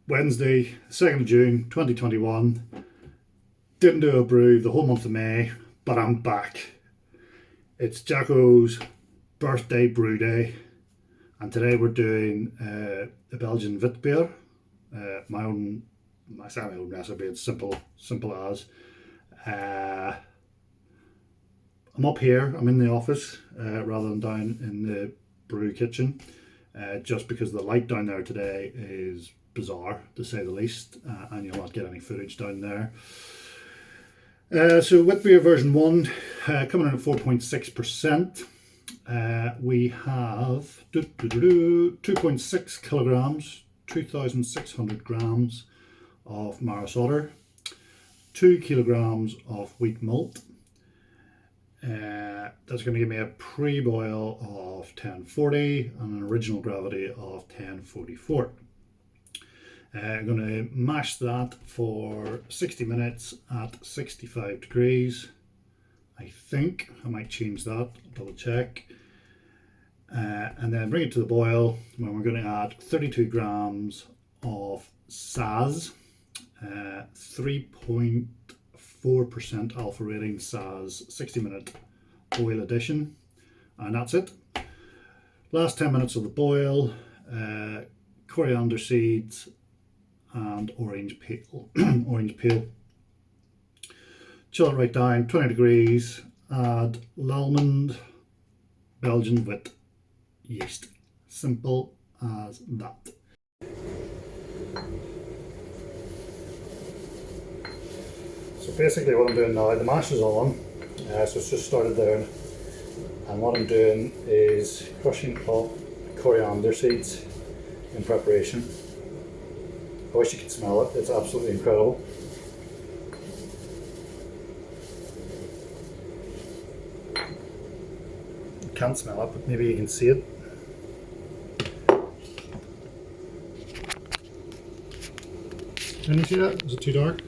Wednesday, 2nd of June 2021. Didn't do a brew the whole month of May, but I'm back. It's Jacko's birthday brew day, and today we're doing a Belgian Witbeir. My semi-own recipe. It's simple as. I'm up here. I'm in the office rather than down in the brew kitchen, just because the light down there today is bizarre, to say the least, and you'll not get any footage down there. So Witbeir version 1, coming in at 4.6%. We have 2.6 kilograms, 2,600 grams of Maris Otter, 2 kilograms of wheat malt. That's going to give me a pre-boil of 1040 and an original gravity of 1044. I'm going to mash that for 60 minutes at 65 degrees. I think I might change that, double check. And then bring it to the boil when we're going to add 32 grams of Saz, 3.4% alpha rating Saz 60-minute boil addition, and that's it. Last 10 minutes of the boil, coriander seeds and orange peel. Chill it right down, 20 degrees, add l'almond Belgian wheat yeast. Simple as that. So basically what I'm doing now, the mash is on, so it's just started there, and what I'm doing is crushing up coriander seeds in preparation. I wish you could smell it, it's absolutely incredible. You can't smell it, but maybe you can see it. Can you see that? Is it too dark?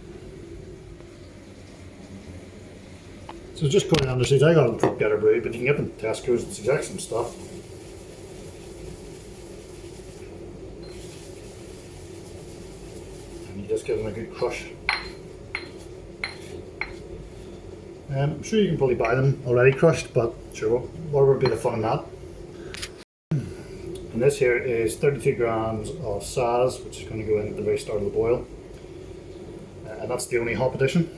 So just coriander seeds. I got them from Better Brew, but you can get them at Tesco's. It's the exact same stuff. And you just give them a good crush. I'm sure you can probably buy them already crushed, but sure, what would be the fun in that? And this here is 32 grams of Saz, which is going to go in at the very start of the boil. And that's the only hop addition.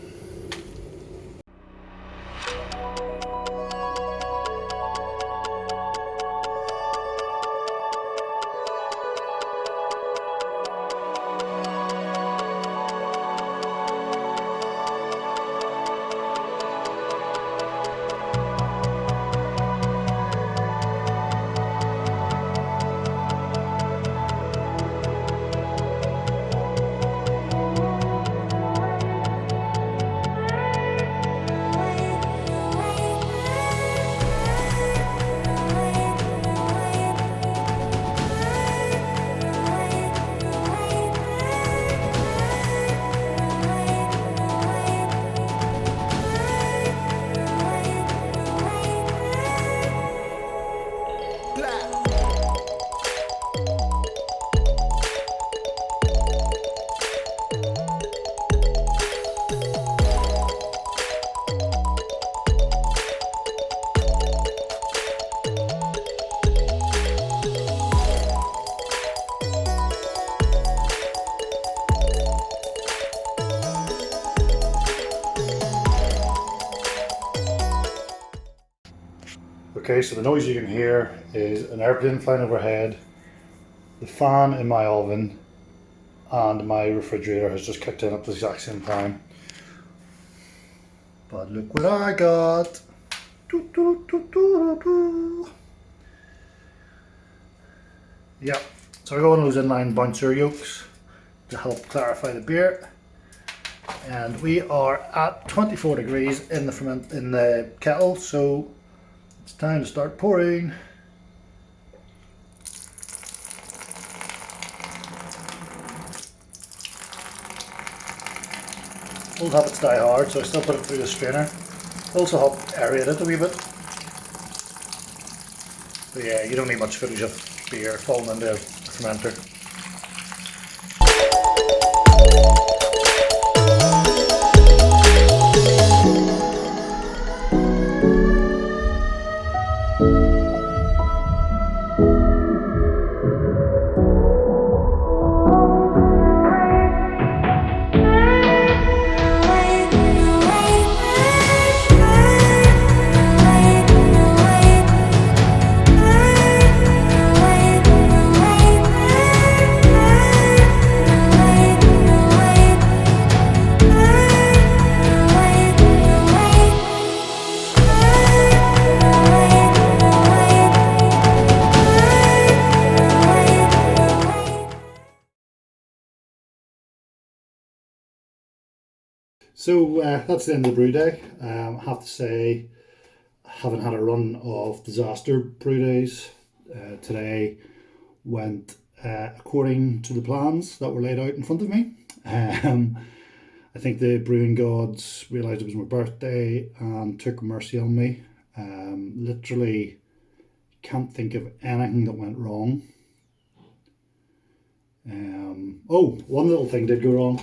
Okay, so the noise you can hear is an airplane flying overhead, the fan in my oven, and my refrigerator has just kicked in at the exact same time. But look what I got! Yep, so I got one of those inline bouncer yolks to help clarify the beer. And we are at 24 degrees in the kettle, so it's time to start pouring. Old habits die hard, so I still put it through the strainer. Also help aerate it a wee bit. But yeah, you don't need much footage of beer falling into a fermenter. So that's the end of the brew day. I have to say, I haven't had a run of disaster brew days. Today went according to the plans that were laid out in front of me. I think the brewing gods realised it was my birthday and took mercy on me. Literally can't think of anything that went wrong. One little thing did go wrong.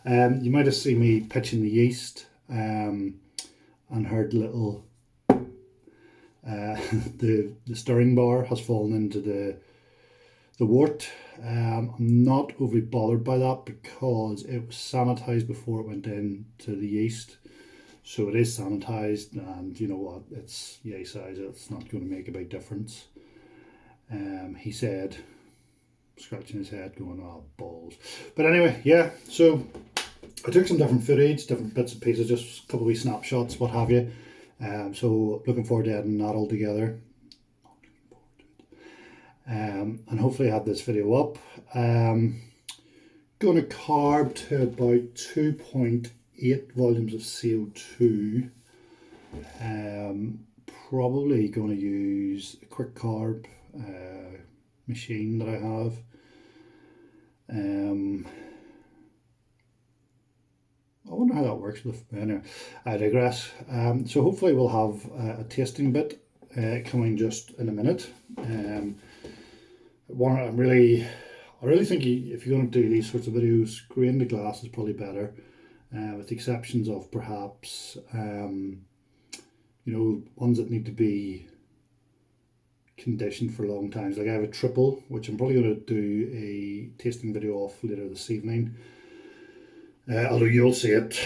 You might have seen me pitching the yeast and heard little the stirring bar has fallen into the wort. I'm not overly bothered by that because it was sanitized before it went into the yeast, so it is sanitized, and you know what, it's yay size, it's not going to make a big difference. He said, scratching his head going, oh balls. But anyway, yeah, so I took some different footage, different bits and pieces, just a couple of wee snapshots, what have you. So looking forward to editing that all together. And hopefully I have this video up. Going to carb to about 2.8 volumes of CO2. Probably going to use a quick carb machine that I have. I wonder how that works with, anyway, I digress. So hopefully we'll have a tasting bit coming just in a minute. I really think if you're going to do these sorts of videos, grain to glass is probably better, with the exceptions of perhaps, ones that need to be conditioned for long times. Like I have a triple, which I'm probably going to do a tasting video off later this evening. Although you'll see it,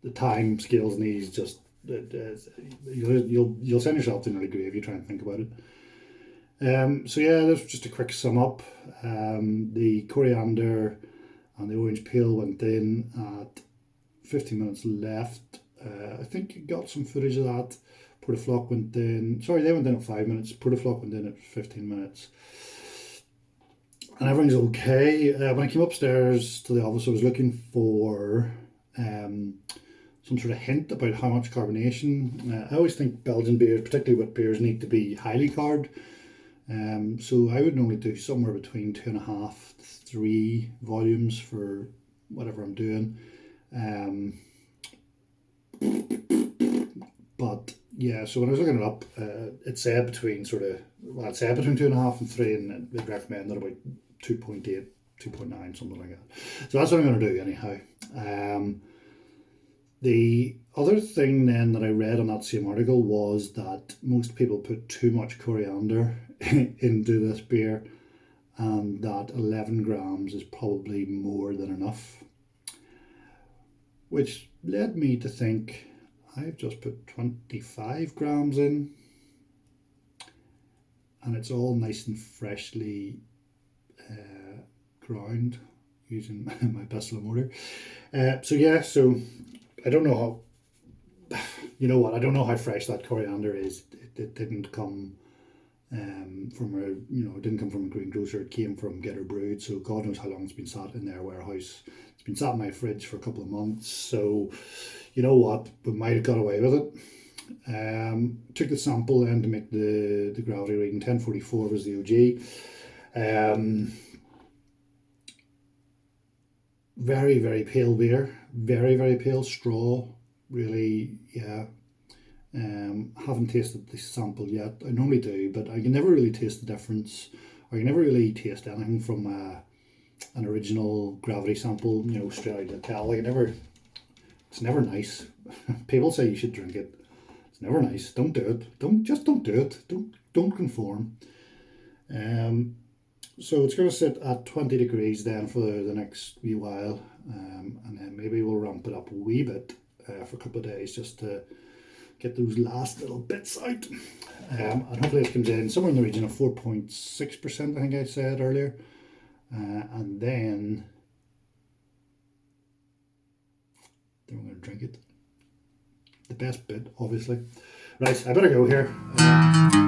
the time scales and these just you'll send yourself in the grave if you try and think about it. So yeah, that's just a quick sum up. The coriander and the orange peel went in at 15 minutes left. I think you got some footage of that. Portaflock went in. Sorry, they went in at 5 minutes. Portaflock went in at 15 minutes. And everything's okay. When I came upstairs to the office, I was looking for some sort of hint about how much carbonation. I always think Belgian beers, particularly wit beers, need to be highly carbed. So I would normally do somewhere between 2.5 to 3 volumes for whatever I'm doing. But yeah, so when I was looking it up, it said between 2.5 and 3, and they'd recommended about 2.8, 2.9, something like that. So that's what I'm going to do anyhow. The other thing then that I read on that same article was that most people put too much coriander into this beer, and that 11 grams is probably more than enough. Which led me to think I've just put 25 grams in, and it's all nice and freshly ground using my pestle mortar. So I don't know how, I don't know how fresh that coriander is. It didn't come it didn't come from a greengrocer. It came from Get Her Brewed, so God knows how long it's been sat in their warehouse. It's been sat in my fridge for a couple of months, so you know what, we might have got away with it. Took the sample then to make the gravity reading. 1044 was the OG. Very, very pale beer. Very, very pale straw. Really, yeah. Haven't tasted the sample yet. I normally do, but I can never really taste the difference. I can never really taste anything from an original gravity sample, straight out of the tell. Like, it's never nice. People say you should drink it. It's never nice. Don't do it. Don't do it. Don't conform. Um, so it's going to sit at 20 degrees then for the next wee while, and then maybe we'll ramp it up a wee bit for a couple of days just to get those last little bits out. And hopefully it comes in somewhere in the region of 4.6%, I think I said earlier. And then we're going to drink it. The best bit, obviously. Right, I better go here.